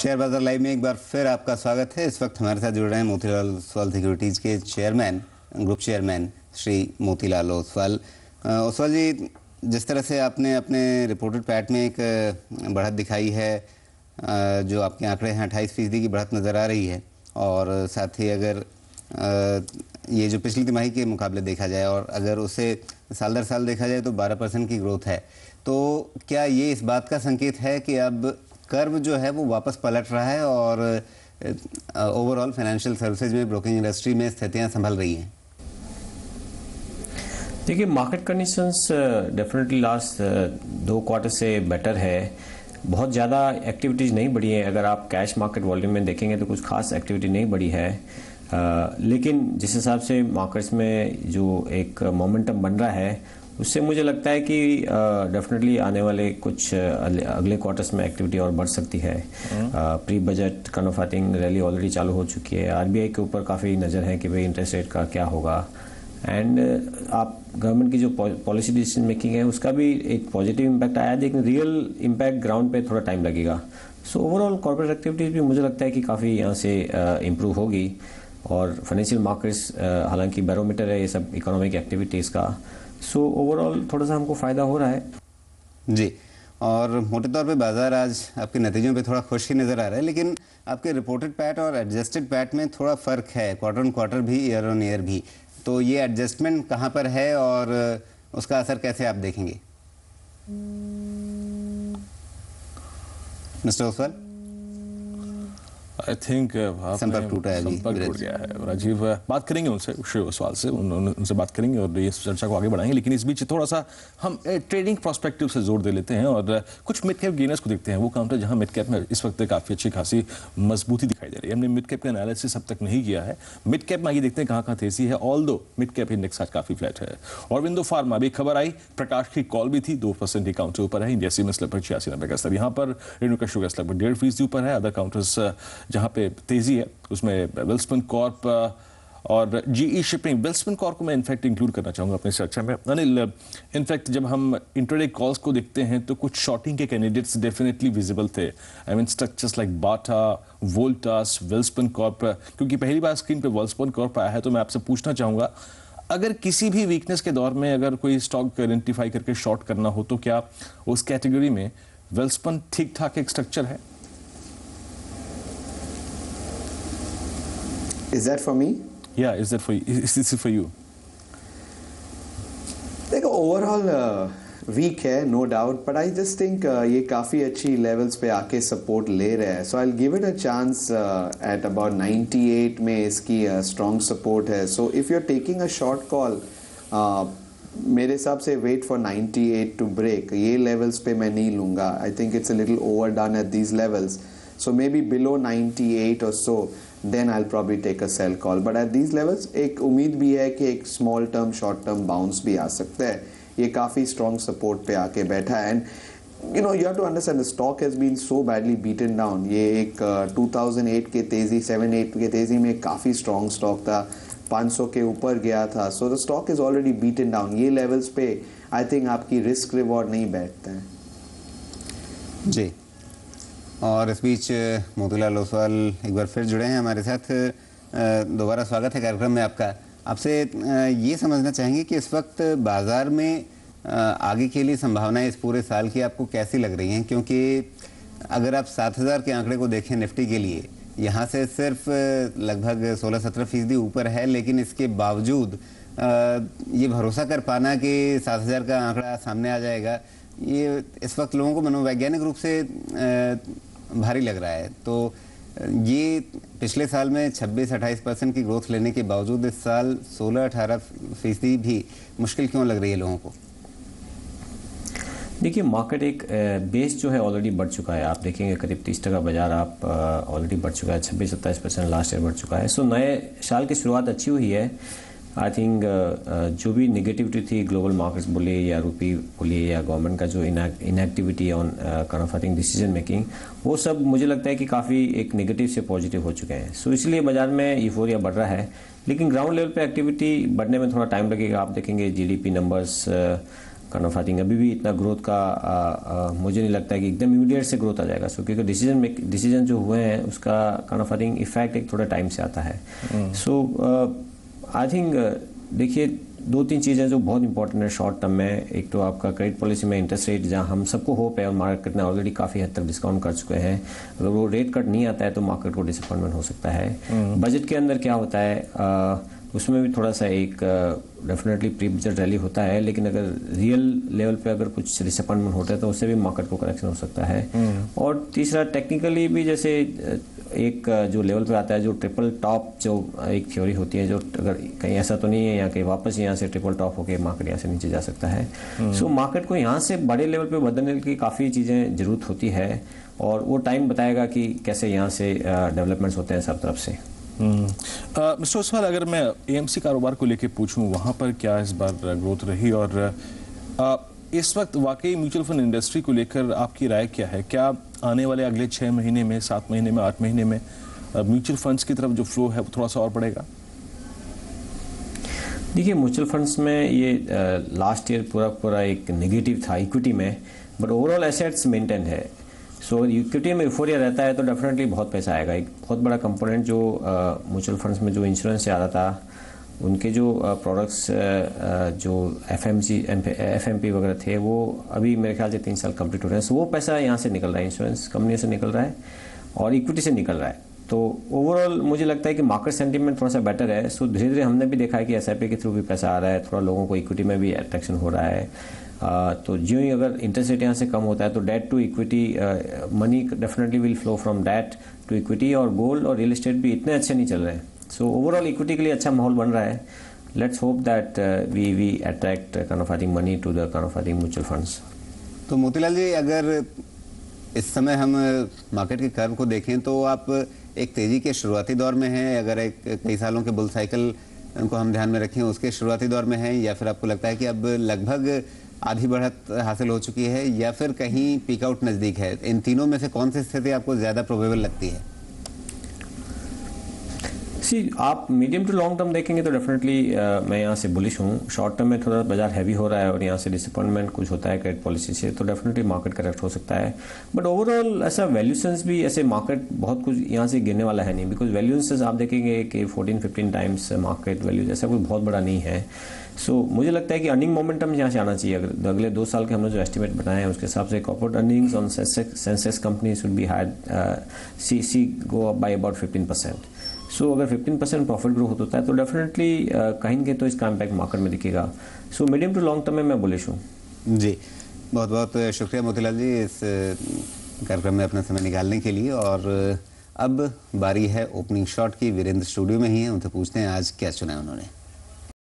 Share बाजार live में एक बार फिर आपका स्वागत है। इस वक्त हमारे साथ जुड़ रहे हैं मोतीलाल ओसवाल सिक्योरिटीज़ के chairman, group chairman Shri Motilal Oswal. Oswal ji, जिस तरह से आपने अपने रिपोर्टेड पैट में एक बढ़त दिखाई है, जो आपके आंकड़े हैं 28% की बढ़त नज़र आ रही है, और साथ ही अगर ये जो पिछली तिमाही के मुकाबले देखा जाए और अगर उसे साल दर साल देखा जाए तो 12% की ग्रोथ है, तो क्या ये इस बात का संकेत है कि अब कर्व जो है वो वापस पलट रहा है और ओवरऑल फाइनेंशियल सर्विसेज में, ब्रोकिंग इंडस्ट्री में स्थितियां संभल रही हैं? देखिए, market conditions definitely last 2 quarter से बेटर है। बहुत ज़्यादा एक्टिविटीज़ नहीं बढ़ी है। अगर आप कैश मार्केट वॉल्यूम में देखेंगे तो कुछ खास एक्टिविटी नहीं बढ़ी है, लेकिन जिस हिसाब से मार्केट्स में जो एक मोमेंटम बन रहा है, उससे मुझे लगता है कि डेफिनेटली आने वाले कुछ अगले क्वार्टर्स में एक्टिविटी और बढ़ सकती है। Pre budget converting rally already चालू हो चुकी है। आरबीआई के ऊपर काफ़ी नज़र है कि भाई इंटरेस्ट रेट का क्या होगा, एंड आप गवर्नमेंट की जो पॉलिसी डिसीजन मेकिंग है उसका भी एक पॉजिटिव इम्पैक्ट आया, लेकिन रियल इम्पैक्ट ग्राउंड पे थोड़ा टाइम लगेगा। सो ओवरऑल कॉर्पोरेट एक्टिविटीज़ भी मुझे लगता है कि काफ़ी यहाँ से इम्प्रूव होगी, और फाइनेंशियल मार्केट्स हालांकि बैरोमीटर है ये सब इकोनॉमिक एक्टिविटीज़ का। सो ओवरऑल थोड़ा सा हमको फ़ायदा हो रहा है जी। और मोटे तौर पे बाजार आज आपके नतीजों पे थोड़ा खुश ही नज़र आ रहा है, लेकिन आपके रिपोर्टेड पैट और एडजस्टेड पैट में थोड़ा फ़र्क है, क्वार्टर ऑन क्वार्टर भी, ईयर ऑन ईयर भी। तो ये एडजस्टमेंट कहाँ पर है और उसका असर कैसे आप देखेंगे, मिस्टर ओसवाल? आई थिंक संपर्क टूटा है, संपर्क टूट गया है। राजीव बात करेंगे उनसे, श्री ओसवाल से, उनसे बात करेंगे और ये चर्चा को आगे बढ़ाएंगे, लेकिन इस बीच थोड़ा सा हम ट्रेडिंग प्रोस्पेक्टिव से जोर दे लेते हैं और कुछ मिड कैप गेनर्स को देखते हैं। वो काउंटर जहां मिड कैप में इस वक्त काफ़ी अच्छी खासी मजबूती दिखाई दे रही है। हमने मिड कैप का एनालिसिस अब तक नहीं किया है। मिड कैप में आगे देखते हैं कहाँ तेजी है, ऑल्दो मिड कैप इंडेक्स आज काफ़ी फ्लैट है। और विंडो फार्मा भी खबर आई, प्रकाश की कॉल भी थी, 2% ही काउंटर ऊपर है। इंडिया सीमेंस लगभग 86-90 का स्तर, यहाँ पर रेणुका शुगर्स लगभग 1.5% ऊपर है। अदर काउंटर्स जहाँ पे तेजी है उसमें वेल्सपन कॉर्प और जीई शिपिंग। वेल्सपन कॉर्प को मैं इनफैक्ट इंक्लूड करना चाहूंगा अपनी चर्चा में। अनिल, इनफैक्ट जब हम इंट्राडे कॉल्स को देखते हैं तो कुछ शॉर्टिंग के कैंडिडेट्स डेफिनेटली विजिबल थे। I mean structures like Bata, Voltas, Welspun Corp. क्योंकि पहली बार स्क्रीन पे वेल्सपन कॉर्प आया है तो मैं आपसे पूछना चाहूंगा, अगर किसी भी वीकनेस के दौर में अगर कोई स्टॉक आइडेंटिफाई करके शॉर्ट करना हो तो क्या उस कैटेगरी में वेल्सपन ठीक ठाक एक स्ट्रक्चर है? Is that for me? Yeah, is that for you? Is this for you? देखो, ओवरऑल वीक है, no doubt, but I just think ये काफ़ी अच्छी लेवल्स पे आके सपोर्ट ले रहा है। So I give it a chance at about 98 में इसकी स्ट्रॉन्ग सपोर्ट है। So if you are taking a short call, मेरे हिसाब से वेट फॉर 98 टू ब्रेक। ये लेवल्स पे मैं नहीं लूँगा। I think it's a little over done at these levels. So maybe below 98 or so, then I'll probably take a sell call. But at these levels, एक उम्मीद भी है कि एक small term, short term bounce भी आ सकता है। ये काफ़ी strong support पे आके बैठा है। And you know, you have to understand the stock has been so badly beaten down. ये एक 2008 के तेजी, 7-8 के तेजी में काफ़ी strong stock था, 500 के ऊपर गया था। So the stock is already beaten down. ये levels पे I think आपकी risk reward नहीं बैठता है जी। और इस बीच मोतीलाल ओसवाल एक बार फिर जुड़े हैं हमारे साथ। दोबारा स्वागत है कार्यक्रम में आपका। आपसे ये समझना चाहेंगे कि इस वक्त बाज़ार में आगे के लिए संभावनाएं इस पूरे साल की आपको कैसी लग रही हैं? क्योंकि अगर आप 7000 के आंकड़े को देखें निफ्टी के लिए, यहाँ से सिर्फ लगभग 16-17% ऊपर है, लेकिन इसके बावजूद ये भरोसा कर पाना कि 7000 का आंकड़ा सामने आ जाएगा, ये इस वक्त लोगों को मनोवैज्ञानिक रूप से भारी लग रहा है। तो ये पिछले साल में 26-28% की ग्रोथ लेने के बावजूद इस साल 16-18% भी मुश्किल क्यों लग रही है लोगों को? देखिए, मार्केट एक बेस जो है ऑलरेडी बढ़ चुका है। आप देखेंगे करीब 30% बाजार आप ऑलरेडी बढ़ चुका है, 26-27% लास्ट ईयर बढ़ चुका है। सो नए साल की शुरुआत अच्छी हुई है। आई थिंक जो भी नेगेटिविटी थी, ग्लोबल मार्केट्स बोलिए या रुपी बोलिए या गवर्नमेंट का जो inactivity on converting decision making, वो सब मुझे लगता है कि काफ़ी एक नेगेटिव से पॉजिटिव हो चुके हैं। सो इसलिए बाजार में यूफोरिया बढ़ रहा है, लेकिन ग्राउंड लेवल पे एक्टिविटी बढ़ने में थोड़ा टाइम लगेगा। आप देखेंगे GDP numbers kind of I think अभी भी इतना ग्रोथ का मुझे नहीं लगता है कि एकदम इमीडिएट से ग्रोथ आ जाएगा। सो क्योंकि डिसीजन जो हुए हैं उसका kind of I think effect एक थोड़ा टाइम से आता है। सो आई थिंक देखिए 2-3 चीज़ें जो बहुत इंपॉर्टेंट है शॉर्ट टर्म में। एक तो आपका क्रेडिट पॉलिसी में इंटरेस्ट रेट, जहां हम सबको होप है और मार्केट ने ऑलरेडी काफ़ी हद तक डिस्काउंट कर चुके हैं, अगर वो रेट कट नहीं आता है तो मार्केट को डिसअपॉइंटमेंट हो सकता है। बजट के अंदर क्या होता है उसमें भी थोड़ा सा एक डेफिनेटली प्री बजट रैली होता है, लेकिन अगर रियल लेवल पे अगर कुछ डिसअपॉइंटमेंट होता है तो उससे भी मार्केट को करेक्शन हो सकता है। और तीसरा टेक्निकली भी जैसे एक जो लेवल पे आता है जो ट्रिपल टॉप, जो एक थ्योरी होती है, जो अगर कहीं ऐसा तो नहीं है यहाँ कहीं वापस यहाँ से ट्रिपल टॉप होकर मार्केट यहाँ से नीचे जा सकता है। सो मार्केट को यहाँ से बड़े लेवल पे बदलने की काफ़ी चीज़ें ज़रूरत होती है और वो टाइम बताएगा कि कैसे यहाँ से डेवलपमेंट्स होते हैं सब तरफ से। मिस्टर ओसवाल, अगर मैं एएमसी कारोबार को लेके पूछूं वहाँ पर क्या इस बार ग्रोथ रही और इस वक्त वाकई म्यूचुअल फंड इंडस्ट्री को लेकर आपकी राय क्या है? क्या आने वाले अगले 6 महीने में, 7 महीने में, 8 महीने में म्यूचुअल फंड्स की तरफ जो फ्लो है वो थोड़ा सा और बढ़ेगा? देखिए म्यूचुअल फंड्स में ये लास्ट ईयर पूरा एक नेगेटिव था इक्विटी में, बट ओवरऑल एसेट्स मेंटेन है। सो इक्विटी में यूफोरिया रहता है तो डेफिनेटली बहुत पैसा आएगा। एक बहुत बड़ा कंपोनेंट जो म्यूचुअल फंड्स में जो इंश्योरेंस से आ रहा था, उनके जो प्रोडक्ट्स जो एफएमपी वगैरह थे वो अभी मेरे ख्याल से 3 साल कंप्लीट हो रहे हैं। सो वो पैसा यहाँ से निकल रहा है, इंश्योरेंस कंपनी से निकल रहा है और इक्विटी से निकल रहा है। तो ओवरऑल मुझे लगता है कि मार्केट सेंटीमेंट थोड़ा सा बेटर है। सो धीरे धीरे हमने भी देखा है कि एसआईपी के थ्रू भी पैसा आ रहा है, थोड़ा लोगों को इक्विटी में भी अट्रैक्शन हो रहा है। तो ज्यों ही अगर इंटरेस्ट रेट यहाँ से कम होता है तो debt to equity money definitely will flow from debt to equity, और गोल्ड और रियल एस्टेट भी इतने अच्छे नहीं चल रहे हैं। सो ओवरऑल इक्विटी के लिए अच्छा माहौल बन रहा है। Let's hope that we attract kind of I think money to the kind of I think mutual funds. तो मोतीलाल जी, अगर इस समय हम मार्केट के कर्व को देखें तो आप एक तेजी के शुरुआती दौर में हैं, अगर एक कई सालों के बुल साइकिल को हम ध्यान में रखें उसके शुरुआती दौर में हैं, या फिर आपको लगता है कि अब लगभग आधी बढ़त हासिल हो चुकी है, या फिर कहीं पीक आउट नज़दीक है? इन तीनों में से कौन सी स्थिति आपको ज़्यादा प्रोबेबल लगती है? आप मीडियम टू लॉन्ग टर्म देखेंगे तो डेफिनेटली मैं यहाँ से बुलिश हूँ। शॉर्ट टर्म में थोड़ा बाजार हैवी हो रहा है और यहाँ से डिसअपॉइंटमेंट कुछ होता है क्रेडिट पॉलिसी से, तो डेफिनेटली मार्केट करेक्ट हो सकता है। बट ओवरऑल ऐसा वैल्यूशंस भी, ऐसे मार्केट बहुत कुछ यहाँ से गिरने वाला है नहीं, बिकॉज वैल्यूशंस आप देखेंगे कि 14-15 टाइम्स मार्केट वैल्यू ऐसा कोई बहुत बड़ा नहीं है। सो मुझे लगता है कि अर्निंग मोमेंटम यहाँ से आना चाहिए। अगर अगले 2 साल के हमने जो एस्टिमेट बनाए हैं उसके हिसाब से corporate earnings on Sensex company should be higher see go up by about 15%। So अगर 15% प्रॉफिट ग्रोथ होता है तो डेफिनेटली कहीं के तो इसका इम्पैक्ट मार्केट में दिखेगा। So medium to long term में मैं बुलिश हूँ। जी, बहुत बहुत शुक्रिया मोतीलाल जी इस कार्यक्रम में अपना समय निकालने के लिए। और अब बारी है ओपनिंग शॉट की। वीरेंद्र स्टूडियो में ही हैं, उनसे पूछते हैं आज क्या चुना है उन्होंने।